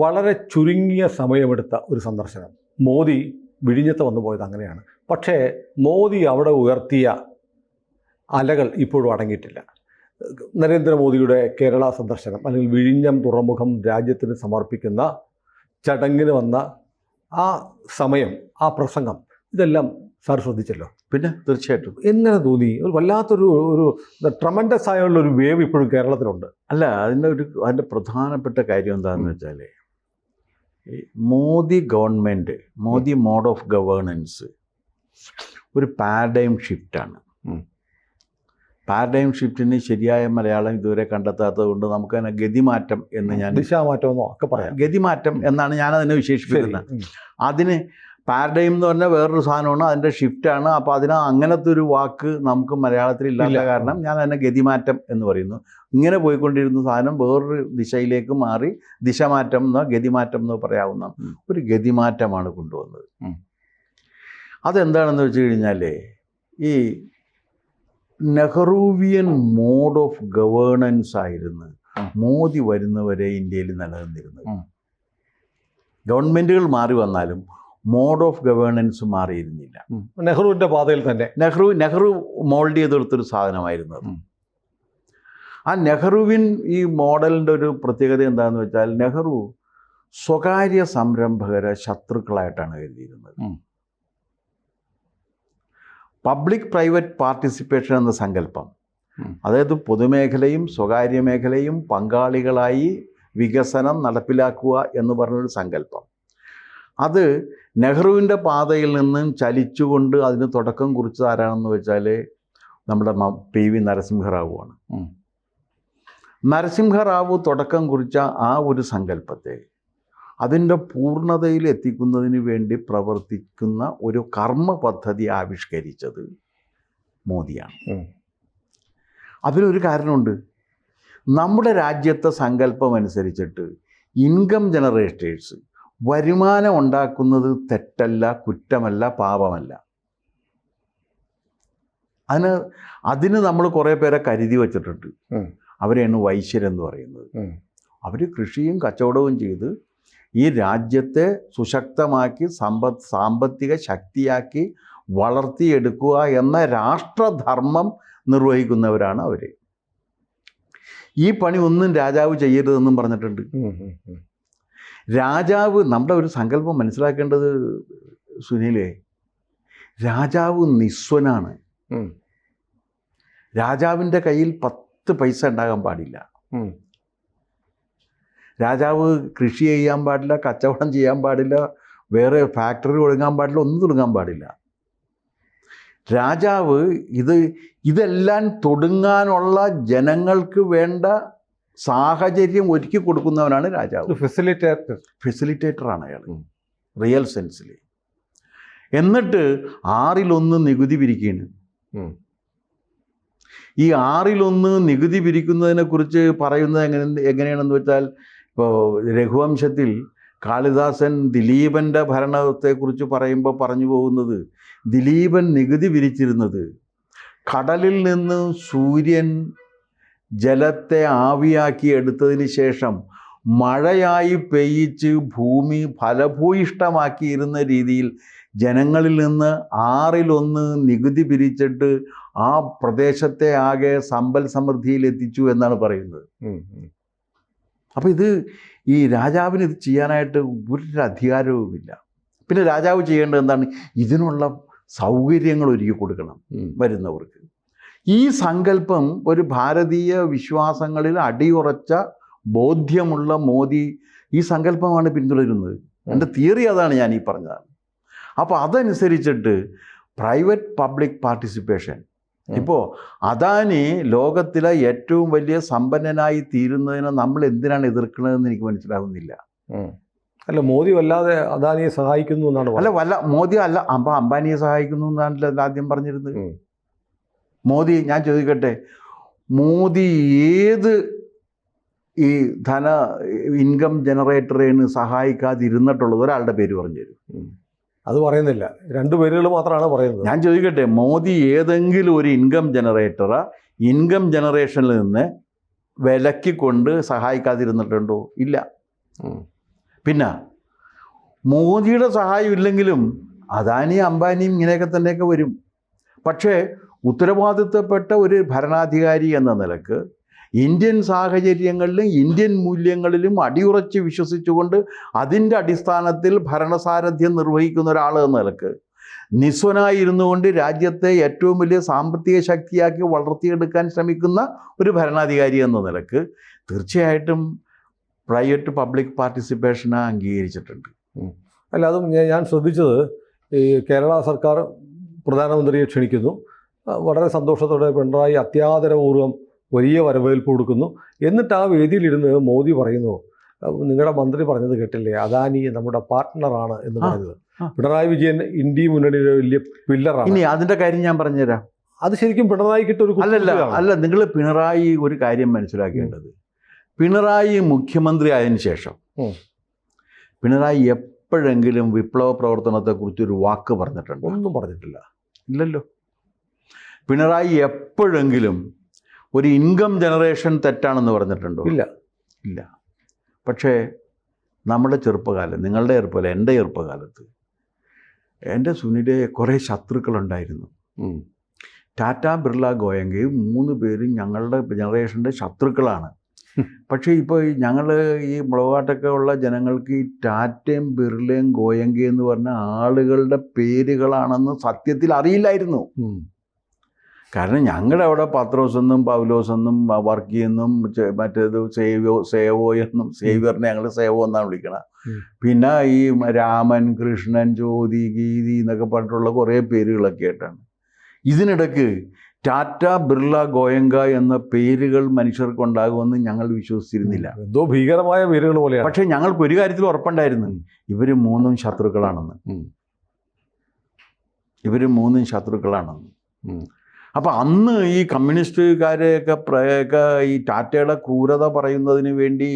വളരെ ചുരുങ്ങിയ സമയമെടുത്ത ഒരു സന്ദർശനം. മോദി വിഴിഞ്ഞത്ത് വന്നു പോയത് അങ്ങനെയാണ്. പക്ഷേ മോദി അവിടെ ഉയർത്തിയ അലകൾ ഇപ്പോഴും അടങ്ങിയിട്ടില്ല. നരേന്ദ്രമോദിയുടെ കേരള സന്ദർശനം അല്ലെങ്കിൽ വിഴിഞ്ഞം തുറമുഖം രാജ്യത്തിന് സമർപ്പിക്കുന്ന ചടങ്ങിന് വന്ന ആ സമയം, ആ പ്രസംഗം, ഇതെല്ലാം സാർ ശ്രദ്ധിച്ചല്ലോ. പിന്നെ തീർച്ചയായിട്ടും എങ്ങനെ തോന്നി? ഒരു വല്ലാത്തൊരു ട്രമൻഡസ് ആയുള്ളൊരു വേവ് ഇപ്പോഴും കേരളത്തിലുണ്ട്. അല്ല, അതിൻ്റെ പ്രധാനപ്പെട്ട കാര്യം എന്താണെന്ന് വെച്ചാൽ, Modi government, Modi mode of governance ഒരു പാരഡൈം ഷിഫ്റ്റാണ്. പാരഡൈം ഷിഫ്റ്റിന് ശരിയായ മലയാളം ഇതുവരെ കണ്ടെത്താത്തത് കൊണ്ട് നമുക്ക് അതിനെ ഗതിമാറ്റം എന്ന് ഞാൻ ദിശാമാറ്റമെന്നോ ഒക്കെ പറയാം. ഗതിമാറ്റം എന്നാണ് ഞാനതിനെ വിശേഷിപ്പിക്കുന്നത്. അതിന് പാരഡൈം എന്ന് പറഞ്ഞാൽ വേറൊരു സാധനമാണ്, അതിൻ്റെ ഷിഫ്റ്റാണ്. അപ്പോൾ അങ്ങനത്തെ ഒരു വാക്ക് നമുക്ക് മലയാളത്തിൽ ഇല്ലാത്ത കാരണം ഞാൻ അതിനെ ഗതിമാറ്റം എന്ന് പറയുന്നു. ഇങ്ങനെ പോയിക്കൊണ്ടിരുന്ന സാധനം വേറൊരു ദിശയിലേക്ക് മാറി ദിശമാറ്റം എന്നോ ഗതിമാറ്റം എന്നോ പറയാവുന്ന ഒരു ഗതിമാറ്റമാണ് കൊണ്ടുവന്നത്. അതെന്താണെന്ന് വെച്ച് കഴിഞ്ഞാൽ, ഈ നെഹ്റുവിയൻ മോഡ് ഓഫ് ഗവേണൻസ് ആയിരുന്നു മോദി വരുന്നവരെ ഇന്ത്യയിൽ നിലനിന്നിരുന്നത്. ഗവൺമെൻറ്റുകൾ മാറി വന്നാലും മോഡ് ഓഫ് ഗവേണൻസ് മാറിയിരുന്നില്ല. നെഹ്റുവിൻ്റെ പാതയിൽ തന്നെ നെഹ്റു മോൾഡ് ചെയ്തെടുത്തൊരു സാധനമായിരുന്നു അത്. ആ നെഹ്റുവിൻ ഈ മോഡലിൻ്റെ ഒരു പ്രത്യേകത എന്താണെന്ന് വെച്ചാൽ, നെഹ്റു സ്വകാര്യ സംരംഭകരെ ശത്രുക്കളായിട്ടാണ് കരുതിയിരുന്നത്. പബ്ലിക് പ്രൈവറ്റ് പാർട്ടിസിപ്പേഷൻ എന്ന സങ്കല്പം, അതായത് പൊതുമേഖലയും സ്വകാര്യ മേഖലയും പങ്കാളികളായി വികസനം നടപ്പിലാക്കുക എന്ന് പറഞ്ഞൊരു സങ്കല്പം, അത് നെഹ്റുവിൻ്റെ പാതയിൽ നിന്നും ചലിച്ചുകൊണ്ട് അതിന് തുടക്കം കുറിച്ചത് ആരാണെന്ന് വെച്ചാൽ നമ്മുടെ PV നരസിംഹറാവുവാണ്. നരസിംഹറാവു തുടക്കം കുറിച്ച ആ ഒരു സങ്കല്പത്തെ അതിൻ്റെ പൂർണ്ണതയിൽ എത്തിക്കുന്നതിന് വേണ്ടി പ്രവർത്തിക്കുന്ന ഒരു കർമ്മ പദ്ധതി ആവിഷ്കരിച്ചത് മോദിയാണ്. അതിനൊരു കാരണമുണ്ട്. നമ്മുടെ രാജ്യത്തെ സങ്കല്പം അനുസരിച്ചിട്ട് ഇൻകം ജനറേറ്റേഴ്സ് വരുമാനം ഉണ്ടാക്കുന്നത് തെറ്റല്ല, കുറ്റമല്ല, പാപമല്ല. അതിന് നമ്മൾ കുറേ പേരെ കരുതി വച്ചിട്ടുണ്ട്. അവരെയാണ് വൈശ്യരെന്ന് പറയുന്നത്. അവർ കൃഷിയും കച്ചവടവും ചെയ്ത് ഈ രാജ്യത്തെ സുശക്തമാക്കി സാമ്പത്തിക ശക്തിയാക്കി വളർത്തിയെടുക്കുക എന്ന രാഷ്ട്രധർമ്മം നിർവഹിക്കുന്നവരാണ് അവർ. ഈ പണി ഒന്നും രാജാവ് ചെയ്യരുതെന്നും പറഞ്ഞിട്ടുണ്ട്. രാജാവ്, നമ്മുടെ ഒരു സങ്കല്പം മനസ്സിലാക്കേണ്ടത് സുനിലേ, രാജാവ് നിസ്വനാണ്. രാജാവിൻ്റെ കയ്യിൽ 10 പൈസ ഉണ്ടാകാൻ പാടില്ല. രാജാവ് കൃഷി ചെയ്യാൻ പാടില്ല, കച്ചവടം ചെയ്യാൻ പാടില്ല, വേറെ ഫാക്ടറി തുടങ്ങാൻ പാടില്ല, ഒന്നും തുടങ്ങാൻ പാടില്ല. രാജാവ് ഇതെല്ലാം തുടങ്ങാനുള്ള ജനങ്ങൾക്ക് വേണ്ട സാഹചര്യം ഒരുക്കി കൊടുക്കുന്നവനാണ് രാജാവ്. ഫെസിലിറ്റേറ്ററാണ് അയാൾ റിയൽ സെൻസിൽ. എന്നിട്ട് 1/6 നികുതി പിരിക്കുകയാണ്. ഈ 1/6 നികുതി പിരിക്കുന്നതിനെക്കുറിച്ച് പറയുന്നത് എങ്ങനെയാണെന്ന് വെച്ചാൽ, ഇപ്പോൾ രഘുവംശത്തിൽ കാളിദാസൻ ദിലീപൻ്റെ ഭരണത്തെക്കുറിച്ച് പറയുമ്പോൾ പറഞ്ഞു പോകുന്നത്, ദിലീപൻ നികുതി പിരിച്ചിരുന്നത് കടലിൽ നിന്ന് സൂര്യൻ ജലത്തെ ആവിയാക്കി എടുത്തതിന് ശേഷം മഴയായി പെയ്യിച്ച് ഭൂമി ഫലഭൂയിഷ്ടമാക്കിയിരുന്ന രീതിയിൽ ജനങ്ങളിൽ നിന്ന് 1/6 നികുതി പിരിച്ചിട്ട് ആ പ്രദേശത്തെ ആകെ സമ്പൽ സമൃദ്ധിയിൽ എത്തിച്ചു എന്നാണ് പറയുന്നത്. അപ്പോൾ ഈ രാജാവിന് ഇത് ചെയ്യാനായിട്ട് ഒരു അധികാരവുമില്ല. പിന്നെ രാജാവ് ചെയ്യേണ്ടത് എന്താണ്? ഇതിനുള്ള സൗകര്യങ്ങൾ ഒരുക്കി കൊടുക്കണം വരുന്നവർക്ക്. ഈ സങ്കല്പം ഒരു ഭാരതീയ വിശ്വാസങ്ങളിൽ അടിയുറച്ച ബോധ്യമുള്ള മോദി ഈ സങ്കല്പമാണ് പിന്തുടരുന്നത്. എൻ്റെ തിയറി അതാണ് ഞാൻ ഈ പറഞ്ഞതാണ്. അപ്പോൾ അതനുസരിച്ചിട്ട് പ്രൈവറ്റ് പബ്ലിക് പാർട്ടിസിപ്പേഷൻ, ഇപ്പോൾ അദാനി ലോകത്തിലെ ഏറ്റവും വലിയ സമ്പന്നനായി തീരുന്നതിനെ നമ്മൾ എന്തിനാണ് എതിർക്കുന്നതെന്ന് എനിക്ക് മനസ്സിലാകുന്നില്ല. അല്ല, മോദി വല്ലാതെ അദാനിയെ സഹായിക്കുന്നു എന്നാണ്. മോദി അല്ല, അംബാനിയെ സഹായിക്കുന്നു എന്നാണല്ലോ ആദ്യം പറഞ്ഞിരുന്നത്. മോദി, ഞാൻ ചോദിക്കട്ടെ, മോദി ഏത് ഈ ഇൻകം ജനറേറ്ററേന് സഹായിക്കാതിരുന്നിട്ടുള്ളത്? ഒരാളുടെ പേര് പറഞ്ഞു തരും. അത് പറയുന്നില്ല, 2 പേരുകൾ മാത്രമാണ് പറയുന്നത്. ഞാൻ ചോദിക്കട്ടെ, മോദി ഏതെങ്കിലും ഒരു ഇൻകം ജനറേറ്ററെ ഇൻകം ജനറേഷനിൽ നിന്ന് വിലക്കിക്കൊണ്ട് സഹായിക്കാതിരുന്നിട്ടുണ്ടോ? ഇല്ല. പിന്നെ മോദിയുടെ സഹായം ഇല്ലെങ്കിലും അദാനിയും അംബാനിയും ഇങ്ങനെയൊക്കെ തന്നെയൊക്കെ വരും. പക്ഷേ ഉത്തരവാദിത്തപ്പെട്ട ഒരു ഭരണാധികാരി എന്ന നിലക്ക് ഇന്ത്യൻ സാഹചര്യങ്ങളിലും ഇന്ത്യൻ മൂല്യങ്ങളിലും അടിയുറച്ച് വിശ്വസിച്ചുകൊണ്ട് അതിൻ്റെ അടിസ്ഥാനത്തിൽ ഭരണസാരഥ്യം നിർവഹിക്കുന്ന ഒരാൾ എന്ന നിലക്ക് നിസ്വനായിരുന്നു കൊണ്ട് രാജ്യത്തെ ഏറ്റവും വലിയ സാമ്പത്തിക ശക്തിയാക്കി വളർത്തിയെടുക്കാൻ ശ്രമിക്കുന്ന ഒരു ഭരണാധികാരി എന്ന നിലക്ക് തീർച്ചയായിട്ടും പ്രൈവറ്റ് പബ്ലിക് പാർട്ടിസിപ്പേഷനെ അംഗീകരിച്ചിട്ടുണ്ട്. അല്ല, അതും ഞാൻ ശ്രദ്ധിച്ചത് ഈ കേരള സർക്കാർ പ്രധാനമന്ത്രിയെ ക്ഷണിക്കുന്നു, വളരെ സന്തോഷത്തോടെ പിണറായി അത്യാദരപൂർവ്വം വലിയ വരവേൽപ്പ് കൊടുക്കുന്നു. എന്നിട്ട് ആ വേദിയിലിരുന്ന് മോദി പറയുന്നു, നിങ്ങളുടെ മന്ത്രി പറഞ്ഞത് കേട്ടില്ലേ, അദാനി നമ്മുടെ പാർട്ട്ണറാണ് എന്ന് പറഞ്ഞത്. പിണറായി വിജയൻ ഇന്ത്യ മുന്നണിയുടെ വലിയ പില്ലറാണ്. ഇനി അതിൻ്റെ കാര്യം ഞാൻ പറഞ്ഞുതരാം. അത് ശരിക്കും പിണറായി കിട്ടൊരു അല്ല, നിങ്ങൾ പിണറായി ഒരു കാര്യം മനസ്സിലാക്കേണ്ടത്, പിണറായി മുഖ്യമന്ത്രി ആയതിനു ശേഷം പിണറായി എപ്പോഴെങ്കിലും വിപ്ലവ പ്രവർത്തനത്തെക്കുറിച്ചൊരു വാക്ക് പറഞ്ഞിട്ടുണ്ടോ? ഒന്നും പറഞ്ഞിട്ടില്ല. ഇല്ലല്ലോ. പിണറായി എപ്പോഴെങ്കിലും ഒരു ഇൻകം ജനറേഷൻ തെറ്റാണെന്ന് പറഞ്ഞിട്ടുണ്ടോ? ഇല്ല. ഇല്ല. പക്ഷേ നമ്മുടെ ചെറുപ്പകാലം, നിങ്ങളുടെ ചെറുപ്പകാലം, എൻ്റെ ചെറുപ്പകാലത്ത് എൻ്റെ സുനിലെ കുറേ ശത്രുക്കളുണ്ടായിരുന്നു. ടാറ്റ, ബിർള, ഗോയങ്കയും 3 പേരും ഞങ്ങളുടെ ജനറേഷൻ്റെ ശത്രുക്കളാണ്. പക്ഷേ ഇപ്പോൾ ഞങ്ങൾ ഈ മുളകാട്ടൊക്കെ ഉള്ള ജനങ്ങൾക്ക് ഈ ടാറ്റയും ബിർളയും ഗോയങ്കയും എന്ന് പറഞ്ഞ ആളുകളുടെ പേരുകളാണെന്ന് സത്യത്തിൽ അറിയില്ലായിരുന്നു. കാരണം ഞങ്ങളുടെ അവിടെ പത്രോസ് എന്നും പൗലോസ് എന്നും വർക്കി എന്നും മറ്റേത് സേവോ എന്നും, സേവ്യറിനെ ഞങ്ങൾ സേവോ എന്നാണ് വിളിക്കണം. പിന്നെ ഈ രാമൻ, കൃഷ്ണൻ, ജ്യോതി, ഗീതി എന്നൊക്കെ പറഞ്ഞിട്ടുള്ള കുറേ പേരുകളൊക്കെ ആയിട്ടാണ്. ഇതിനിടയ്ക്ക് ടാറ്റ, ബിർള, ഗോയങ്ക എന്ന പേരുകൾ മനുഷ്യർക്ക് ഉണ്ടാകുമെന്ന് ഞങ്ങൾ വിശ്വസിച്ചിരുന്നില്ല. എന്തോ ഭീകരമായ പേരുകൾ പോലെയാണ്. പക്ഷേ ഞങ്ങൾക്ക് ഒരു കാര്യത്തിൽ ഉറപ്പുണ്ടായിരുന്നു, ഇവർ 3 ശത്രുക്കളാണെന്ന്. ഇവർ 3 ശത്രുക്കളാണെന്ന്. അപ്പം അന്ന് ഈ കമ്മ്യൂണിസ്റ്റുകാരെയൊക്കെ ഈ ടാറ്റയുടെ ക്രൂരത പറയുന്നതിന് വേണ്ടി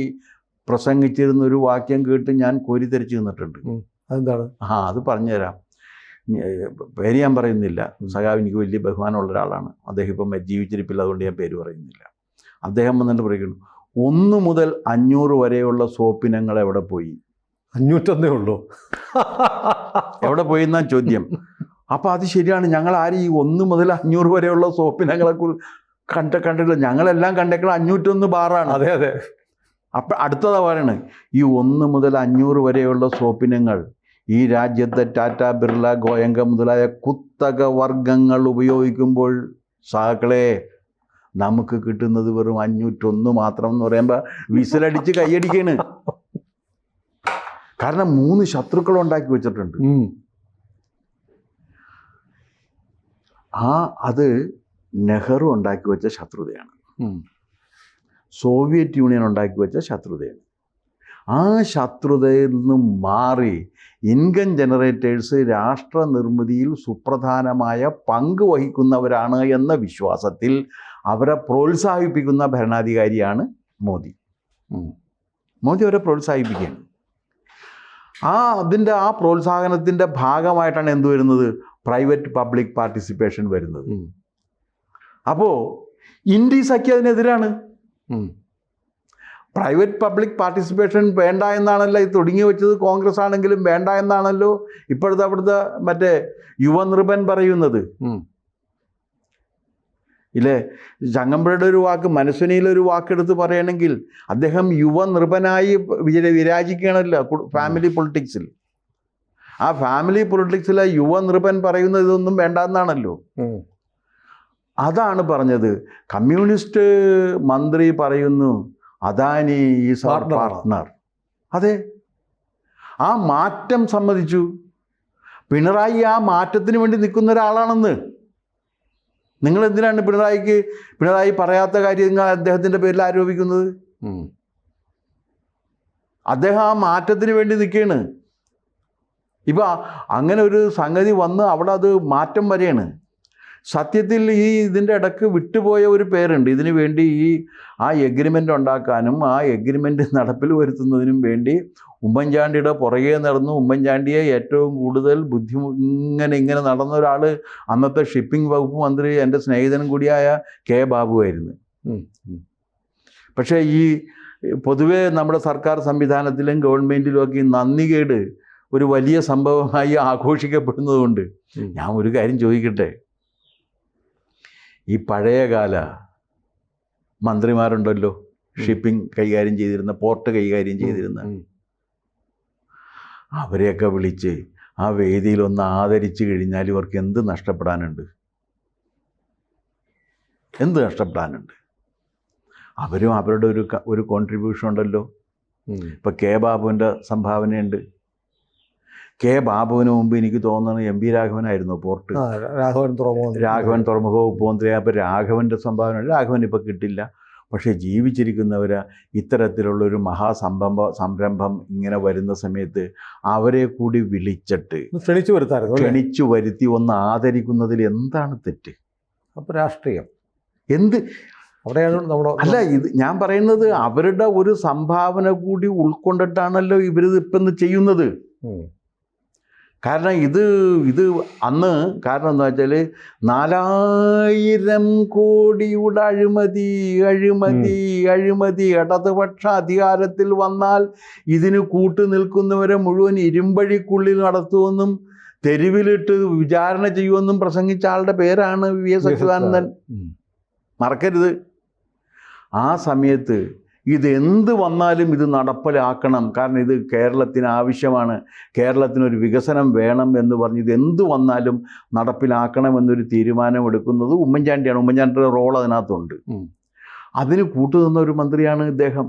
പ്രസംഗിച്ചിരുന്ന ഒരു വാക്യം കേട്ട് ഞാൻ കോരിത്തരിച്ച് നിന്നിട്ടുണ്ട്. അതെന്താണ്? അത് പറഞ്ഞുതരാം. പേര് ഞാൻ പറയുന്നില്ല. സഖാവ് എനിക്ക് വലിയ ബഹുമാനമുള്ള ഒരാളാണ്. അദ്ദേഹം ഇപ്പം ജീവിച്ചിരിപ്പില്ല, അതുകൊണ്ട് ഞാൻ പേര് പറയുന്നില്ല. അദ്ദേഹം വന്നിട്ട് പറയുന്നു, 1 മുതൽ 500 വരെയുള്ള സോപ്പിനങ്ങൾ എവിടെ പോയി? 501 ഉള്ളൂ. എവിടെ പോയി എന്നാ ചോദ്യം. അപ്പോൾ അത് ശരിയാണ്. ഞങ്ങൾ ആരും ഈ 1 മുതൽ 500 വരെയുള്ള സോപ്പിനങ്ങളെ കണ്ടിട്ടില്ല. ഞങ്ങളെല്ലാം കണ്ടേക്കണം 501 ബാറാണ്. അതെ അതെ. അപ്പം അടുത്തതാ പറയണത്, ഈ 1 മുതൽ 500 വരെയുള്ള സോപ്പിനങ്ങൾ ഈ രാജ്യത്തെ ടാറ്റ, ബിർള, ഗോയങ്ക മുതലായ കുത്തക വർഗങ്ങൾ ഉപയോഗിക്കുമ്പോൾ സഹാക്കളെ നമുക്ക് കിട്ടുന്നത് വെറും 501 മാത്രം എന്ന് പറയുമ്പോൾ വിസിലടിച്ച് കൈയടിക്കാണ്. കാരണം 3 ശത്രുക്കൾ ഉണ്ടാക്കി വെച്ചിട്ടുണ്ട്. അത് നെഹ്റു ഉണ്ടാക്കി വെച്ച ശത്രുതയാണ്. സോവിയറ്റ് യൂണിയൻ ഉണ്ടാക്കി വെച്ച ശത്രുതയാണ്. ആ ശത്രുതയിൽ നിന്നും മാറി ഇൻകം ജനറേറ്റേഴ്സ് രാഷ്ട്ര നിർമ്മിതിയിൽ സുപ്രധാനമായ പങ്ക് വഹിക്കുന്നവരാണ് എന്ന വിശ്വാസത്തിൽ അവരെ പ്രോത്സാഹിപ്പിക്കുന്ന ഭരണാധികാരിയാണ് മോദി. മോദി അവരെ പ്രോത്സാഹിപ്പിക്കുകയാണ്. അതിൻ്റെ ആ പ്രോത്സാഹനത്തിൻ്റെ ഭാഗമായിട്ടാണ് എന്ത് വരുന്നത്? പ്രൈവറ്റ് പബ്ലിക് പാർട്ടിസിപ്പേഷൻ വരുന്നത്. അപ്പോൾ ഇന്ത്യ സഖ്യം അതിനെതിരാണ്. പ്രൈവറ്റ് പബ്ലിക് പാർട്ടിസിപ്പേഷൻ വേണ്ട എന്നാണല്ലോ ഇത് തുടങ്ങി വെച്ചത്. കോൺഗ്രസ് ആണെങ്കിലും വേണ്ട എന്നാണല്ലോ ഇപ്പോഴത്തെ അവിടുത്തെ മറ്റേ യുവനിർഭൻ പറയുന്നത്. ഇല്ലേ, ചങ്ങമ്പുഴയുടെ ഒരു വാക്ക്, മനസ്വിനിയിലൊരു വാക്കെടുത്ത് പറയണമെങ്കിൽ അദ്ദേഹം യുവനിർഭനായി വിരാജിക്കുകയാണല്ലോ ഫാമിലി പൊളിറ്റിക്സിൽ. ആ ഫാമിലി പൊളിറ്റിക്സിലെ യുവനിർഭൻ പറയുന്നത് ഇതൊന്നും വേണ്ടെന്നാണല്ലോ. അതാണ് പറഞ്ഞത്. കമ്മ്യൂണിസ്റ്റ് മന്ത്രി പറയുന്നു അദാനി ഈസ് അവർ പാർട്ട്ണർ. അതെ, ആ മാറ്റം സമ്മതിച്ചു. പിണറായി ആ മാറ്റത്തിന് വേണ്ടി നിൽക്കുന്ന ഒരാളാണെന്ന്. നിങ്ങൾ എന്തിനാണ് പിണറായി പറയാത്ത കാര്യം നിങ്ങൾ അദ്ദേഹത്തിൻ്റെ പേരിൽ ആരോപിക്കുന്നത്? അദ്ദേഹം ആ മാറ്റത്തിന് വേണ്ടി നിൽക്കുകയാണ്. ഇപ്പം അങ്ങനെ ഒരു സംഗതി വന്ന് അവിടെ അത് മാറ്റം വരെയാണ്. സത്യത്തിൽ ഇതിൻ്റെ ഇടയ്ക്ക് വിട്ടുപോയ ഒരു പേരുണ്ട്. ഇതിനു വേണ്ടി ആ എഗ്രിമെൻ്റ് ഉണ്ടാക്കാനും ആ എഗ്രിമെൻ്റ് നടപ്പിൽ വരുത്തുന്നതിനും വേണ്ടി ഉമ്മൻചാണ്ടിയുടെ പുറകെ നടന്നു. ഉമ്മൻചാണ്ടിയെ ഏറ്റവും കൂടുതൽ ഇങ്ങനെ നടന്ന ഒരാൾ അന്നത്തെ ഷിപ്പിംഗ് വകുപ്പ് മന്ത്രി, എൻ്റെ സ്നേഹിതനും കൂടിയായ കെ ബാബുവായിരുന്നു. പക്ഷേ പൊതുവേ നമ്മുടെ സർക്കാർ സംവിധാനത്തിലും ഗവൺമെൻറ്റിലും ഒക്കെ ഈ നന്ദികേട് ഒരു വലിയ സംഭവമായി ആഘോഷിക്കപ്പെടുന്നതുകൊണ്ട് ഞാൻ ഒരു കാര്യം ചോദിക്കട്ടെ, ഈ പഴയകാല മന്ത്രിമാരുണ്ടല്ലോ, ഷിപ്പിംഗ് കൈകാര്യം ചെയ്തിരുന്ന, പോർട്ട് കൈകാര്യം ചെയ്തിരുന്ന, അവരെയൊക്കെ വിളിച്ച് ആ വേദിയിലൊന്ന് ആദരിച്ചു കഴിഞ്ഞാൽ ഇവർക്ക് എന്ത് നഷ്ടപ്പെടാനുണ്ട്? എന്ത് നഷ്ടപ്പെടാനുണ്ട്? അവരും അവരുടെ ഒരു കോൺട്രിബ്യൂഷൻ ഉണ്ടല്ലോ. ഇപ്പോൾ കെ ബാബുവിൻ്റെ സംഭാവനയുണ്ട്. കെ ബാബുവിന് മുമ്പ് എനിക്ക് തോന്നുന്നത് എം വി രാഘവനായിരുന്നു പോർട്ട്, രാഘവൻ തുറമുഖ വകുപ്പ് മന്ത്രി. അപ്പോൾ രാഘവൻ്റെ സംഭാവന, രാഘവൻ ഇപ്പോൾ കിട്ടില്ല. പക്ഷേ ജീവിച്ചിരിക്കുന്നവർ ഇത്തരത്തിലുള്ളൊരു സംരംഭം ഇങ്ങനെ വരുന്ന സമയത്ത് അവരെ കൂടി വിളിച്ചിട്ട് ക്ഷണിച്ചു വരുത്തി ഒന്ന് ആദരിക്കുന്നതിൽ എന്താണ് തെറ്റ്? അപ്പോൾ രാഷ്ട്രീയം എന്ത് അവിടെയാണ് നമ്മുടെ അല്ല, ഇത് ഞാൻ പറയുന്നത് അവരുടെ ഒരു സംഭാവന കൂടി ഉൾക്കൊണ്ടിട്ടാണല്ലോ ഇവരിത് ഇപ്പം ചെയ്യുന്നത്. കാരണം ഇത് അന്ന് കാരണം എന്താ വെച്ചാൽ 4000 കോടിയുടെ അഴിമതി ഇടതുപക്ഷ അധികാരത്തിൽ വന്നാൽ ഇതിന് കൂട്ടു നിൽക്കുന്നവരെ മുഴുവൻ ഇരുമ്പഴിക്കുള്ളിൽ നടത്തുമെന്നും തെരുവിലിട്ട് വിചാരണ ചെയ്യുമെന്നും പ്രസംഗിച്ച ആളുടെ പേരാണ് വി.എസ്. അച്യുതാനന്ദൻ. മറക്കരുത്. ആ സമയത്ത് ഇതെന്ത് വന്നാലും ഇത് നടപ്പിലാക്കണം, കാരണം ഇത് കേരളത്തിന് ആവശ്യമാണ്, കേരളത്തിനൊരു വികസനം വേണം എന്ന് പറഞ്ഞ് ഇതെന്ത് വന്നാലും നടപ്പിലാക്കണമെന്നൊരു തീരുമാനമെടുക്കുന്നത് ഉമ്മൻചാണ്ടിയാണ്. ഉമ്മൻചാണ്ടിയുടെ റോൾ അതിനകത്തുണ്ട്. അതിന് കൂട്ടുനിന്ന ഒരു മന്ത്രിയാണ് ഇദ്ദേഹം.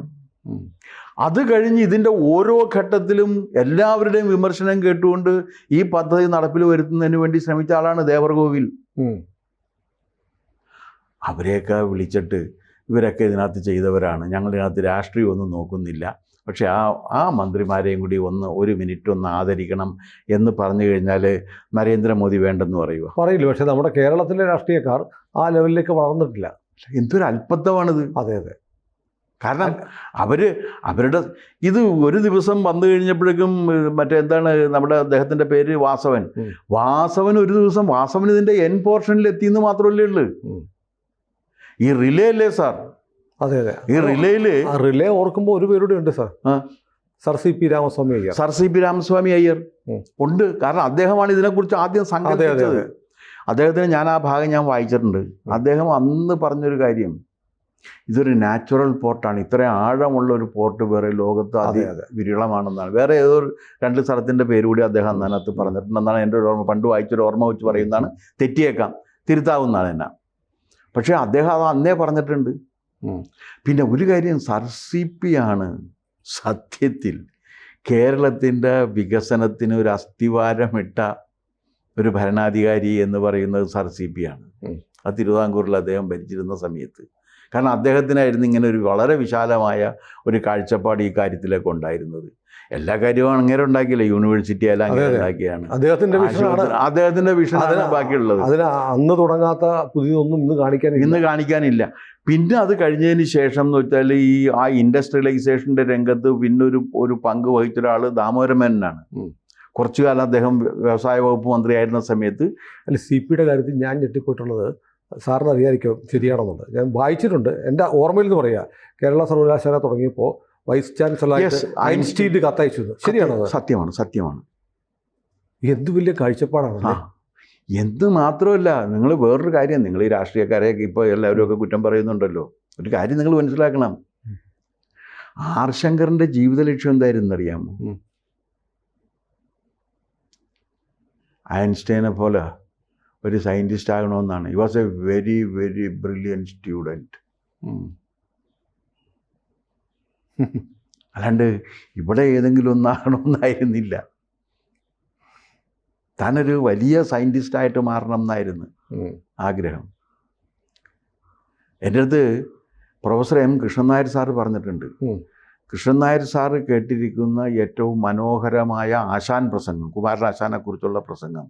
അത് കഴിഞ്ഞ് ഇതിൻ്റെ ഓരോ ഘട്ടത്തിലും എല്ലാവരുടെയും വിമർശനം കേട്ടുകൊണ്ട് ഈ പദ്ധതി നടപ്പിൽ വരുത്തുന്നതിന് വേണ്ടി ശ്രമിച്ച ആളാണ് ദേവർകോവിൽ. അവരെയൊക്കെ വിളിച്ചിട്ട് ഇവരൊക്കെ ഇതിനകത്ത് ചെയ്തവരാണ്, ഞങ്ങളിതിനകത്ത് രാഷ്ട്രീയമൊന്നും നോക്കുന്നില്ല, പക്ഷേ ആ മന്ത്രിമാരെയും കൂടി ഒരു മിനിറ്റ് ഒന്ന് ആദരിക്കണം എന്ന് പറഞ്ഞു കഴിഞ്ഞാൽ നരേന്ദ്രമോദി വേണ്ടെന്ന് പറയില്ല. പക്ഷേ നമ്മുടെ കേരളത്തിലെ രാഷ്ട്രീയക്കാർ ആ ലെവലിലേക്ക് വളർന്നിട്ടില്ല. എന്തൊരു അല്പത്തമാണിത്. അതെ. കാരണം അവരുടെ ഇത് ഒരു ദിവസം വന്നു കഴിഞ്ഞപ്പോഴേക്കും എന്താണ് നമ്മുടെ അദ്ദേഹത്തിൻ്റെ പേര് വാസവൻ ഒരു ദിവസം വാസവൻ ഇതിൻ്റെ എൻ പോർഷനിൽ എത്തിയെന്ന് മാത്രമല്ലേ ഉള്ളൂ. ഈ റിലേ അല്ലേ സാർ? അതെ. ഈ റിലേ ഓർക്കുമ്പോൾ ഒരു പേരുടെ ഉണ്ട് sir, sir C P Ramaswamy Iyer ഉണ്ട്. കാരണം അദ്ദേഹമാണ് ഇതിനെക്കുറിച്ച് ആദ്യം സങ്കല്പിച്ചത്. അദ്ദേഹത്തിന് ഞാൻ ആ ഭാഗം ഞാൻ വായിച്ചിട്ടുണ്ട്. അദ്ദേഹം അന്ന് പറഞ്ഞൊരു കാര്യം, ഇതൊരു നാച്ചുറൽ പോർട്ടാണ്, ഇത്രയും ആഴമുള്ള ഒരു പോർട്ട് വേറെ ലോകത്ത് വിരളമാണെന്നാണ്. വേറെ ഏതോ 2 സ്ഥലത്തിൻ്റെ പേര് കൂടി അദ്ദേഹം അതിനകത്ത് പറഞ്ഞിട്ടുണ്ടെന്നാണ് എൻ്റെ ഒരു ഓർമ്മ. പണ്ട് വായിച്ചൊരു ഓർമ്മ വെച്ച് പറയുന്നതാണ്, തെറ്റിയേക്കാം, തിരുത്താവുന്നതാണ് എന്നെ. പക്ഷേ അദ്ദേഹം അത് അന്നേ പറഞ്ഞിട്ടുണ്ട്. പിന്നെ ഒരു കാര്യം, സർ സി പി ആണ് സത്യത്തിൽ കേരളത്തിൻ്റെ വികസനത്തിന് ഒരു അസ്ഥിവാരമിട്ട ഒരു ഭരണാധികാരി എന്ന് പറയുന്നത് സർ സി പി ആണ്. അത് തിരുവിതാംകൂറിൽ അദ്ദേഹം ഭരിച്ചിരുന്ന സമയത്ത്. കാരണം അദ്ദേഹത്തിനായിരുന്നു ഇങ്ങനെ ഒരു വളരെ വിശാലമായ ഒരു കാഴ്ചപ്പാട് ഈ കാര്യത്തിലേക്ക് ഉണ്ടായിരുന്നത്. എല്ലാ കാര്യവും അങ്ങനെ ഉണ്ടാക്കിയില്ല, യൂണിവേഴ്സിറ്റി എല്ലാം അങ്ങനെ ഉണ്ടാക്കിയാണ്. അദ്ദേഹത്തിൻ്റെ വിഷനാണ് ബാക്കിയുള്ളത്. അതിന് അന്ന് തുടങ്ങാത്ത പുതിയതൊന്നും ഇന്ന് കാണിക്കാനില്ല. പിന്നെ അത് കഴിഞ്ഞതിന് ശേഷം എന്ന് വെച്ചാൽ ആ ഇൻഡസ്ട്രിയലൈസേഷൻ്റെ രംഗത്ത് പിന്നെ ഒരു പങ്ക് വഹിച്ച ഒരാൾ ദാമോദരൻ മേനോനാണ്. കുറച്ചു കാലം അദ്ദേഹം വ്യവസായ വകുപ്പ് മന്ത്രിയായിരുന്ന സമയത്ത്. സി പിയുടെ കാര്യത്തിൽ ഞാൻ ഞെട്ടിപ്പോയിട്ടുള്ളത്, സാറിന് അറിയാതിരിക്കും ശരിയാണെന്നുണ്ട്, ഞാൻ വായിച്ചിട്ടുണ്ട്, എൻ്റെ ഓർമ്മയിൽ നിന്ന് പറയുക, കേരള സർവകലാശാല തുടങ്ങിയപ്പോൾ വൈസ് ചാൻസലറായിട്ട് ഐൻസ്റ്റീൻ കത്തയച്ചു. ശരിയാണോ? സത്യമാണ്. എന്ത് വലിയ കാഴ്ചപ്പാടാണ്. എന്ത് മാത്രമല്ല, നിങ്ങൾ വേറൊരു കാര്യം, നിങ്ങൾ ഈ രാഷ്ട്രീയക്കാരെയൊക്കെ ഇപ്പോൾ എല്ലാവരും ഒക്കെ കുറ്റം പറയുന്നുണ്ടല്ലോ, ഒരു കാര്യം നിങ്ങൾ മനസ്സിലാക്കണം. ആർ ശങ്കറിൻ്റെ ജീവിത ലക്ഷ്യം എന്തായിരുന്നു അറിയാമോ? ഐൻസ്റ്റൈനെ പോലെ ഒരു സയൻറ്റിസ്റ്റ് ആകണമെന്നാണ്. He was a very very brilliant student. അല്ലാണ്ട് ഇവിടെ ഏതെങ്കിലും ഒന്നാകണമെന്നായിരുന്നില്ല. താനൊരു വലിയ സയൻറ്റിസ്റ്റായിട്ട് മാറണം എന്നായിരുന്നു ആഗ്രഹം. എൻ്റെ അടുത്ത് professor M Krishnan Nair sir പറഞ്ഞിട്ടുണ്ട്. കൃഷ്ണൻ നായർ സാറ് കേട്ടിരിക്കുന്ന ഏറ്റവും മനോഹരമായ ആശാൻ പ്രസംഗം, കുമാരൻ ആശാനെക്കുറിച്ചുള്ള പ്രസംഗം,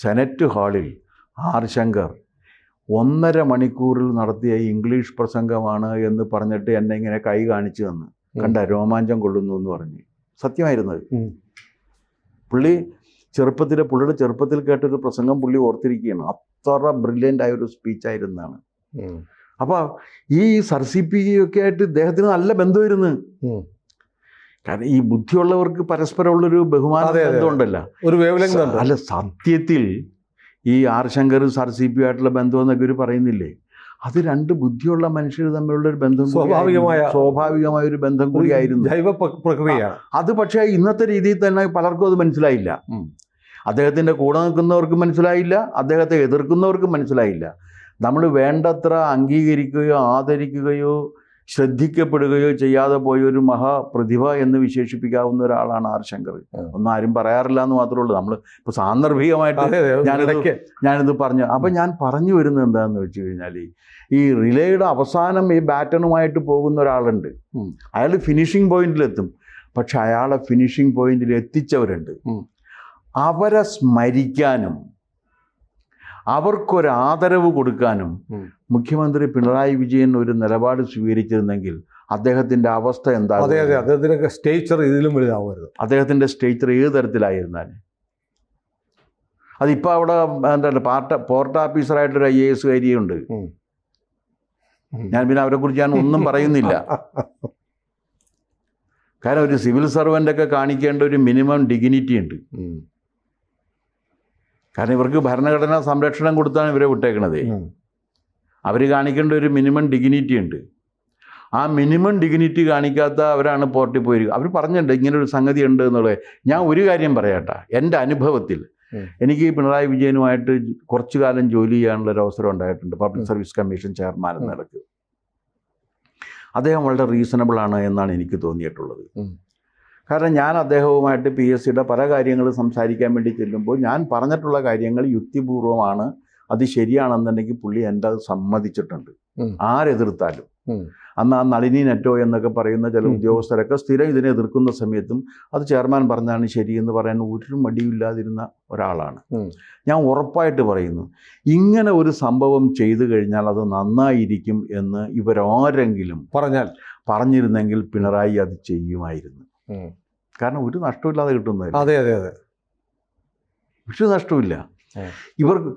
സെനറ്റ് ഹാളിൽ ആർ ശങ്കർ 1.5 മണിക്കൂറിൽ നടത്തിയ ഇംഗ്ലീഷ് പ്രസംഗമാണ് എന്ന് പറഞ്ഞിട്ട് എന്നെ ഇങ്ങനെ കൈ കാണിച്ചു തന്നു. കണ്ട, രോമാഞ്ചം കൊള്ളുന്നു എന്ന് പറഞ്ഞ്. സത്യമായിരുന്നത്. പുള്ളിയുടെ ചെറുപ്പത്തിൽ കേട്ടൊരു പ്രസംഗം പുള്ളി ഓർത്തിരിക്കുകയാണ്. അത്ര ബ്രില്യൻ്റ് ആയൊരു സ്പീച്ചായിരുന്നാണ്. അപ്പോൾ ഈ SRCP ഒക്കെ ആയിട്ട് ഇദ്ദേഹത്തിന് നല്ല ബന്ധമായിരുന്നു. കാരണം ഈ ബുദ്ധിയുള്ളവർക്ക് പരസ്പരമുള്ളൊരു ബഹുമാന ബന്ധമുണ്ടല്ലോ, ഒരു വേവ്ലെങ്ത് ഉണ്ട്. അല്ല, സത്യത്തിൽ ഈ ആർ ശങ്കർ SRCP ആയിട്ടുള്ള ബന്ധം എന്നൊക്കെ ഇവർ പറയുന്നില്ലേ, അത് രണ്ട് ബുദ്ധിയുള്ള മനുഷ്യർ തമ്മിലുള്ള ഒരു ബന്ധം, സ്വാഭാവികമായ ഒരു ബന്ധം കൂടിയായിരുന്നു, ജൈവ പ്രക്രിയയാണ് അത്. പക്ഷേ ഇന്നത്തെ രീതിയിൽ തന്നെ പലർക്കും അത് മനസ്സിലായില്ല. അദ്ദേഹത്തിൻ്റെ കൂടെ നിൽക്കുന്നവർക്കും മനസ്സിലായില്ല, അദ്ദേഹത്തെ എതിർക്കുന്നവർക്കും മനസ്സിലായില്ല. നമ്മൾ വേണ്ടത്ര അംഗീകരിക്കുകയോ ആദരിക്കുകയോ ശ്രദ്ധിക്കപ്പെടുകയോ ചെയ്യാതെ പോയ ഒരു മഹാപ്രതിഭ എന്ന് വിശേഷിപ്പിക്കാവുന്ന ഒരാളാണ് ആർ ശങ്കർ. ഒന്നും ആരും പറയാറില്ല എന്ന് മാത്രമേ ഉള്ളൂ. നമ്മൾ ഇപ്പോൾ സാന്ദർഭികമായിട്ട് ഞാനിത് പറഞ്ഞു. അപ്പം ഞാൻ പറഞ്ഞു വരുന്നത് എന്താണെന്ന് വെച്ച് കഴിഞ്ഞാൽ, ഈ റിലേയുടെ അവസാനം ഈ ബാറ്റണുമായിട്ട് പോകുന്ന ഒരാളുണ്ട്. അയാൾ ഫിനിഷിംഗ് പോയിന്റിലെത്തും. പക്ഷെ അയാളെ ഫിനിഷിംഗ് പോയിന്റിൽ എത്തിച്ചവരുണ്ട്. അവരെ സ്മരിക്കാനും അവർക്കൊരാദരവ് കൊടുക്കാനും മുഖ്യമന്ത്രി പിണറായി വിജയൻ ഒരു നിലപാട് സ്വീകരിച്ചിരുന്നെങ്കിൽ അദ്ദേഹത്തിൻ്റെ അവസ്ഥ എന്താകും? അദ്ദേഹത്തിൻ്റെ സ്റ്റേച്ചർ ഇതിലും വലുതാവുമായിരുന്നു. അദ്ദേഹത്തിൻ്റെ സ്റ്റേച്ചർ ഏത് തരത്തിലായിരുന്നാൽ അതിപ്പോൾ അവിടെ എന്താണ് പോർട്ട് ഓഫീസറായിട്ടൊരു IAS കാരിയുണ്ട്. ഞാൻ പിന്നെ അവരെക്കുറിച്ച് ഞാൻ ഒന്നും പറയുന്നില്ല. കാരണം ഒരു സിവിൽ സർവൻ്റൊക്കെ കാണിക്കേണ്ട ഒരു മിനിമം ഡിഗ്നിറ്റി ഉണ്ട്. കാരണം ഇവർക്ക് ഭരണഘടനാ സംരക്ഷണം കൊടുത്താണ് ഇവരെ വിട്ടേക്കണത്. അവർ കാണിക്കേണ്ട ഒരു മിനിമം ഡിഗ്നിറ്റി ഉണ്ട്. ആ മിനിമം ഡിഗ്നിറ്റി കാണിക്കാത്ത അവരാണ് പോർട്ടിൽ പോയിരിക്കുക. അവർ പറഞ്ഞിട്ടുണ്ട് ഇങ്ങനൊരു സംഗതി ഉണ്ട് എന്നുള്ളത്. ഞാൻ ഒരു കാര്യം പറയാട്ടെ, എൻ്റെ അനുഭവത്തിൽ എനിക്ക് പിണറായി വിജയനുമായിട്ട് കുറച്ചു കാലം ജോലി ചെയ്യാനുള്ളൊരു അവസരം ഉണ്ടായിട്ടുണ്ട്. പബ്ലിക് സർവീസ് കമ്മീഷൻ ചെയർമാൻ എന്ന നിലക്ക് അദ്ദേഹം വളരെ റീസണബിൾ ആണ് എന്നാണ് എനിക്ക് തോന്നിയിട്ടുള്ളത്. കാരണം ഞാൻ അദ്ദേഹവുമായിട്ട് PSCയുടെ പല കാര്യങ്ങളും സംസാരിക്കാൻ വേണ്ടി ചെല്ലുമ്പോൾ ഞാൻ പറഞ്ഞിട്ടുള്ള കാര്യങ്ങൾ യുക്തിപൂർവമാണ്, അത് ശരിയാണെന്നുണ്ടെങ്കിൽ പുള്ളി എൻ്റെ അത് സമ്മതിച്ചിട്ടുണ്ട്, ആരെതിർത്താലും. അന്ന് ആ നളിനി നെറ്റോ എന്നൊക്കെ പറയുന്ന ചില ഉദ്യോഗസ്ഥരൊക്കെ സ്ഥിരം ഇതിനെ എതിർക്കുന്ന സമയത്തും അത് ചെയർമാൻ പറഞ്ഞാണ് ശരിയെന്ന് പറയാൻ ഒരു മടിയില്ലാതിരുന്ന ഒരാളാണ്. ഞാൻ ഉറപ്പായിട്ട് പറയുന്നു, ഇങ്ങനെ ഒരു സംഭവം ചെയ്തു കഴിഞ്ഞാൽ അത് നന്നായിരിക്കും എന്ന് ഇവരാരെങ്കിലും പറഞ്ഞിരുന്നെങ്കിൽ പിണറായി അത് ചെയ്യുമായിരുന്നു. കാരണം ഒരു നഷ്ടമില്ലാതെ കിട്ടുന്നതല്ല. അതെ അതെ അതെ, ഒരു നഷ്ടമില്ല. ഇവർക്ക്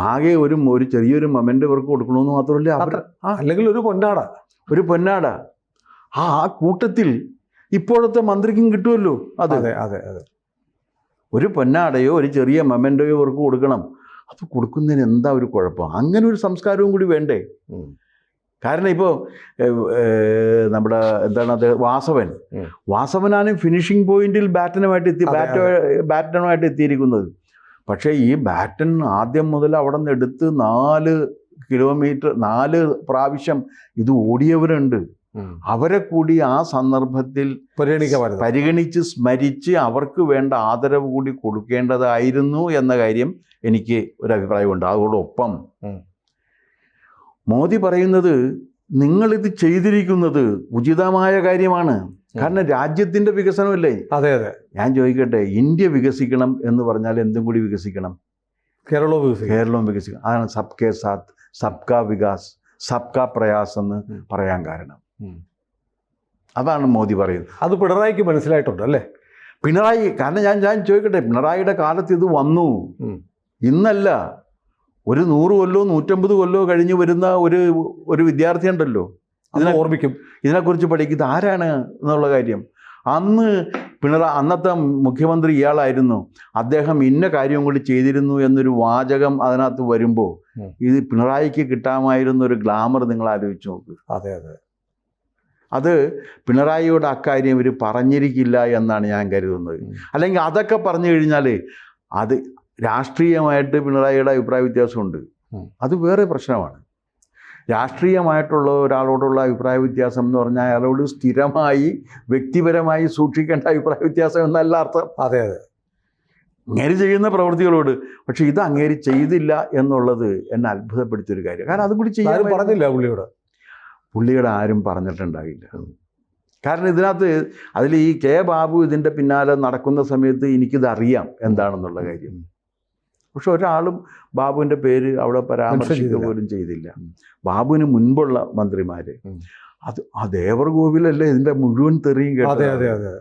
ആകെ ഒരു ചെറിയൊരു മൊമെന്റ് ഇവർക്ക് കൊടുക്കണമെന്ന് മാത്രമല്ല, അവർ അല്ലെങ്കിൽ ഒരു പൊന്നാട ആ കൂട്ടത്തിൽ ഇപ്പോഴത്തെ മന്ത്രിക്കും കിട്ടുമല്ലോ. അതെ അതെ അതെ, ഒരു പൊന്നാടയോ ഒരു ചെറിയ മൊമെന്റോയോ ഇവർക്ക് കൊടുക്കണം. അത് കൊടുക്കുന്നതിന് എന്താ ഒരു കുഴപ്പം? അങ്ങനെ ഒരു സംസ്കാരവും കൂടി വേണ്ടേ? കാരണം ഇപ്പോൾ നമ്മുടെ എന്താണ് അത് വാസവനാണ് ഫിനിഷിംഗ് പോയിന്റിൽ ബാറ്റനുമായിട്ട് എത്തിയിരിക്കുന്നത്. പക്ഷേ ഈ ബാറ്റൻ ആദ്യം മുതൽ അവിടെ നിന്ന് എടുത്ത് 4 കിലോമീറ്റർ 4 പ്രാവശ്യം ഇത് ഓടിയവരുണ്ട്. അവരെ കൂടി ആ സന്ദർഭത്തിൽ പരിഗണിച്ച് സ്മരിച്ച് അവർക്ക് വേണ്ട ആദരവ് കൂടി കൊടുക്കേണ്ടതായിരുന്നു എന്ന കാര്യം എനിക്ക് ഒരു അഭിപ്രായമുണ്ട്. അതോടൊപ്പം മോദി പറയുന്നത് നിങ്ങളിത് ചെയ്തിരിക്കുന്നത് ഉചിതമായ കാര്യമാണ്, കാരണം രാജ്യത്തിൻ്റെ വികസനമല്ലേ. അതെ അതെ, ഞാൻ ചോദിക്കട്ടെ, ഇന്ത്യ വികസിക്കണം എന്ന് പറഞ്ഞാൽ എന്തും കൂടി വികസിക്കണം? കേരളവും വികസിക്കണം. അതാണ് സബ്കെ സാത്ത് സബ്കാ വികാസ് സബ്കാ പ്രയാസ് എന്ന് പറയാൻ കാരണം. അതാണ് മോദി പറയുന്നത്. അത് പിണറായിക്ക് മനസ്സിലായിട്ടുണ്ട് അല്ലേ? കാരണം ഞാൻ ചോദിക്കട്ടെ, പിണറായിയുടെ കാലത്ത് ഇത് വന്നു, ഇന്നല്ല. ഒരു 100 കൊല്ലോ 150 കൊല്ലോ കഴിഞ്ഞ് വരുന്ന ഒരു വിദ്യാർത്ഥി ഉണ്ടല്ലോ, ഓർമ്മിക്കും ഇതിനെക്കുറിച്ച് പഠിക്കുന്നത് ആരാണ് എന്നുള്ള കാര്യം. അന്നത്തെ മുഖ്യമന്ത്രി ഇയാളായിരുന്നു, അദ്ദേഹം ഇന്ന കാര്യം കൂടി ചെയ്തിരുന്നു എന്നൊരു വാചകം അതിനകത്ത് വരുമ്പോൾ ഇത് പിണറായിക്ക് കിട്ടാമായിരുന്ന ഒരു ഗ്ലാമർ നിങ്ങൾ ആലോചിച്ച് നോക്ക്. അതെ അതെ, അത് പിണറായിയോട് അക്കാര്യം ഇവർ പറഞ്ഞിരിക്കില്ല എന്നാണ് ഞാൻ കരുതുന്നത്. അല്ലെങ്കിൽ അതൊക്കെ പറഞ്ഞു കഴിഞ്ഞാൽ അത് രാഷ്ട്രീയമായിട്ട് പിണറായിയുടെ അഭിപ്രായ വ്യത്യാസമുണ്ട്, അത് വേറെ പ്രശ്നമാണ്. രാഷ്ട്രീയമായിട്ടുള്ള ഒരാളോടുള്ള അഭിപ്രായ വ്യത്യാസം എന്ന് പറഞ്ഞാൽ അയാളോട് സ്ഥിരമായി വ്യക്തിപരമായി സൂക്ഷിക്കേണ്ട അഭിപ്രായ വ്യത്യാസം എന്നല്ല അർത്ഥം. അതെ അതെ, അങ്ങേര് ചെയ്യുന്ന പ്രവൃത്തികളോട്. പക്ഷെ ഇത് അങ്ങേര് ചെയ്തില്ല എന്നുള്ളത് എന്നെ അത്ഭുതപ്പെടുത്തിയൊരു കാര്യം. കാരണം അതും കൂടി ചെയ്യാൻ പറഞ്ഞില്ല പുള്ളിയോട് ആരും പറഞ്ഞിട്ടുണ്ടാകില്ല. കാരണം ഇതിനകത്ത് ഈ കെ ബാബു ഇതിൻ്റെ പിന്നാലെ നടക്കുന്ന സമയത്ത് എനിക്കിതറിയാം എന്താണെന്നുള്ള കാര്യം. പക്ഷെ ഒരാളും ബാബുവിൻ്റെ പേര് അവിടെ പരാമർശിക്കുക പോലും ചെയ്തില്ല. ബാബുവിന് മുൻപുള്ള മന്ത്രിമാര് ആ ദേവർഗോവിലല്ലേ ഇതിൻ്റെ മുഴുവൻ തെറിയും കേട്ടത്.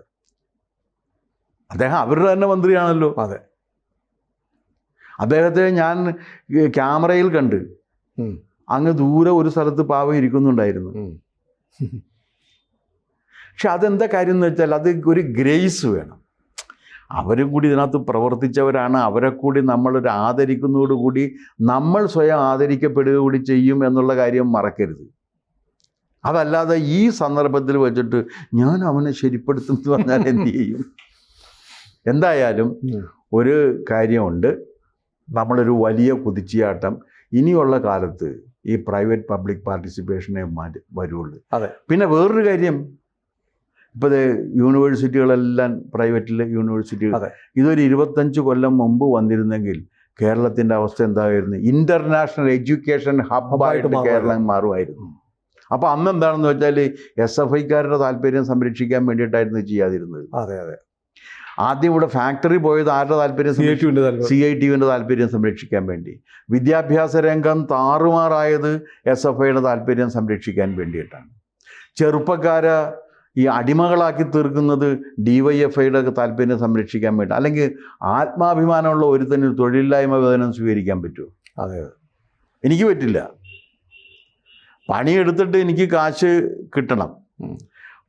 അദ്ദേഹം അവരുടെ തന്നെ മന്ത്രിയാണല്ലോ. അദ്ദേഹത്തെ ഞാൻ ക്യാമറയിൽ കണ്ട് അങ്ങ് ദൂരെ ഒരു സ്ഥലത്ത് പാവം ഇരിക്കുന്നുണ്ടായിരുന്നു. പക്ഷെ അതെന്താ കാര്യം എന്ന് വെച്ചാൽ അത് ഒരു ഗ്രേസ് വേണം. അവരും കൂടി ഇതിനകത്ത് പ്രവർത്തിച്ചവരാണ്. അവരെ കൂടി നമ്മളൊരു ആദരിക്കുന്നതോടുകൂടി നമ്മൾ സ്വയം ആദരിക്കപ്പെടുക കൂടി ചെയ്യും എന്നുള്ള കാര്യം മറക്കരുത്. അതല്ലാതെ ഈ സന്ദർഭത്തിൽ വെച്ചിട്ട് ഞാൻ അവനെ ശരിപ്പെടുത്തും എന്ന് പറഞ്ഞാൽ എന്ത് ചെയ്യും? എന്തായാലും ഒരു കാര്യമുണ്ട്, നമ്മളൊരു വലിയ കുതിച്ചുചാട്ടം ഇനിയുള്ള കാലത്ത് ഈ പ്രൈവറ്റ് പബ്ലിക് പാർട്ടിസിപ്പേഷനെ വരുള്ളൂ. അതെ. പിന്നെ വേറൊരു കാര്യം, ഇപ്പോൾ യൂണിവേഴ്സിറ്റികളെല്ലാം പ്രൈവറ്റിലെ യൂണിവേഴ്സിറ്റികൾ, ഇതൊരു 25 കൊല്ലം മുമ്പ് വന്നിരുന്നെങ്കിൽ കേരളത്തിൻ്റെ അവസ്ഥ എന്തായിരുന്നു? ഇൻ്റർനാഷണൽ എഡ്യൂക്കേഷൻ ഹബ്ബായിട്ട് കേരളം മാറുമായിരുന്നു. അപ്പോൾ അന്ന് എന്താണെന്ന് വെച്ചാൽ SFIക്കാരുടെ താല്പര്യം സംരക്ഷിക്കാൻ വേണ്ടിയിട്ടായിരുന്നു ചെയ്യാതിരുന്നത്. അതെ അതെ. ആദ്യം ഇവിടെ ഫാക്ടറി പോയത് ആരുടെ താല്പര്യം? CITUവിൻ്റെ താല്പര്യം സംരക്ഷിക്കാൻ വേണ്ടി. വിദ്യാഭ്യാസ രംഗം താറുമാറായത് SFIയുടെ താല്പര്യം സംരക്ഷിക്കാൻ വേണ്ടിയിട്ടാണ്. ചെറുപ്പക്കാരെ ഈ അടിമകളാക്കി തീർക്കുന്നത് DYFIയുടെ താല്പര്യം സംരക്ഷിക്കാൻ വേണ്ടി. അല്ലെങ്കിൽ ആത്മാഭിമാനമുള്ള ഒരുത്തന് തൊഴിലില്ലായ്മ വേതനം സ്വീകരിക്കാൻ പറ്റുമോ? അതെ, എനിക്ക് പറ്റില്ല. പണിയെടുത്തിട്ട് എനിക്ക് കാശ് കിട്ടണം.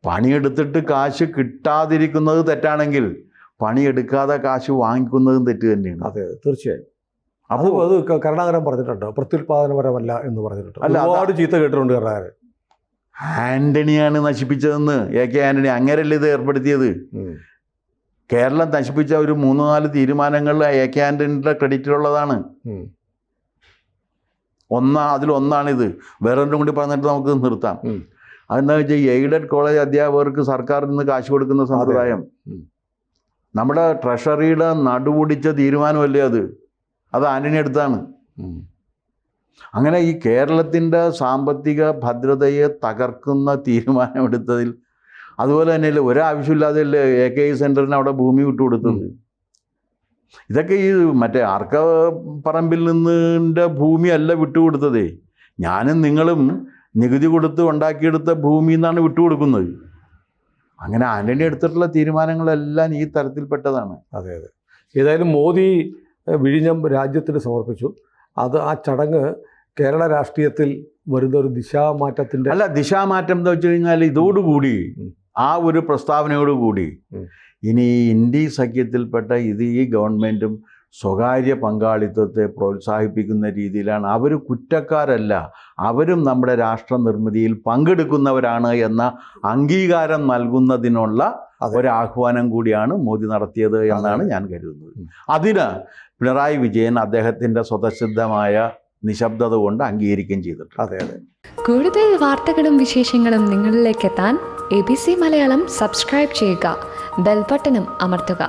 പണിയെടുത്തിട്ട് കാശ് കിട്ടാതിരിക്കുന്നത് തെറ്റാണെങ്കിൽ പണിയെടുക്കാതെ കാശ് വാങ്ങിക്കുന്നതും തെറ്റ് തന്നെയാണ്. അതെ, തീർച്ചയായും. അപ്പോൾ അത് കരുണാകരൻ പറഞ്ഞിട്ടുണ്ട്, പ്രത്യുൽപാദനപരമല്ല എന്ന് പറഞ്ഞിട്ടുണ്ട്. ഒരുപാട് ചീത്ത കേട്ടിട്ടുണ്ട് കരുണാകരൻ. ആന്റണിയാണ് നശിപ്പിച്ചതെന്ന്, AK ആന്റണി. അങ്ങനെയല്ലേ ഇത് ഏർപ്പെടുത്തിയത്? കേരളം നശിപ്പിച്ച ഒരു 3-4 തീരുമാനങ്ങളിൽ AK ആന്റണിയുടെ ക്രെഡിറ്റിലുള്ളതാണ്. അതിലൊന്നാണിത്. വേറൊന്നും കൂടി പറഞ്ഞിട്ട് നമുക്ക് നിർത്താം. അതെന്താ വെച്ചാൽ എയ്ഡഡ് കോളേജ് അധ്യാപകർക്ക് സർക്കാരിൽ നിന്ന് കാശ് കൊടുക്കുന്ന സമ്പ്രദായം നമ്മുടെ ട്രഷറിയുടെ നടുപൊടിച്ച തീരുമാനമല്ലേ അത് ആന്റണി എടുത്താണ്. അങ്ങനെ ഈ കേരളത്തിൻ്റെ സാമ്പത്തിക ഭദ്രതയെ തകർക്കുന്ന തീരുമാനമെടുത്തതിൽ, അതുപോലെ തന്നെയല്ലേ ഒരാവശ്യമില്ലാതെയല്ലേ AKI സെൻറ്ററിന് അവിടെ ഭൂമി വിട്ടുകൊടുത്തത്. ഇതൊക്കെ ഈ മറ്റേ ആർക്കപ്പറമ്പിൽ നിന്നിൻ്റെ ഭൂമിയല്ല വിട്ടുകൊടുത്തതേ. ഞാനും നിങ്ങളും നികുതി കൊടുത്ത് ഉണ്ടാക്കിയെടുത്ത ഭൂമി എന്നാണ് വിട്ടുകൊടുക്കുന്നത്. അങ്ങനെ ആന്റണി എടുത്തിട്ടുള്ള തീരുമാനങ്ങളെല്ലാം ഈ തരത്തിൽപ്പെട്ടതാണ്. അതെ അതെ. ഏതായാലും മോദി വിഴിഞ്ഞം രാജ്യത്തിന് സമർപ്പിച്ചു. ആ ചടങ്ങ് കേരള രാഷ്ട്രീയത്തിൽ വരുന്ന ഒരു ദിശാമാറ്റത്തിൻ്റെ ദിശാമാറ്റം എന്താ വെച്ച് കഴിഞ്ഞാൽ ഇതോടുകൂടി, ആ ഒരു പ്രസ്താവനയോടുകൂടി ഇനി ഇന്ത്യ സഖ്യത്തിൽപ്പെട്ട ഈ ഗവൺമെൻറ്റും സ്വകാര്യ പങ്കാളിത്തത്തെ പ്രോത്സാഹിപ്പിക്കുന്ന രീതിയിലാണ്. അവർ കുറ്റക്കാരല്ല, അവരും നമ്മുടെ രാഷ്ട്ര നിർമ്മിതിയിൽ പങ്കെടുക്കുന്നവരാണ് എന്ന അംഗീകാരം നൽകുന്നതിനുള്ള ഒരാഹ്വാനം കൂടിയാണ് മോദി നടത്തിയത് എന്നാണ് ഞാൻ കരുതുന്നത്. അതിന് പിണറായി വിജയൻ അദ്ദേഹത്തിൻ്റെ സ്വതസിദ്ധമായ നിശബ്ദത കൊണ്ട് അംഗീകരിക്കുകയും ചെയ്തിട്ടുണ്ട്. അതെ അതെ. കൂടുതൽ വാർത്തകളും വിശേഷങ്ങളും നിങ്ങളിലേക്ക് എത്താൻ ABC മലയാളം സബ്സ്ക്രൈബ് ചെയ്യുക, ബെൽ ബട്ടണും അമർത്തുക.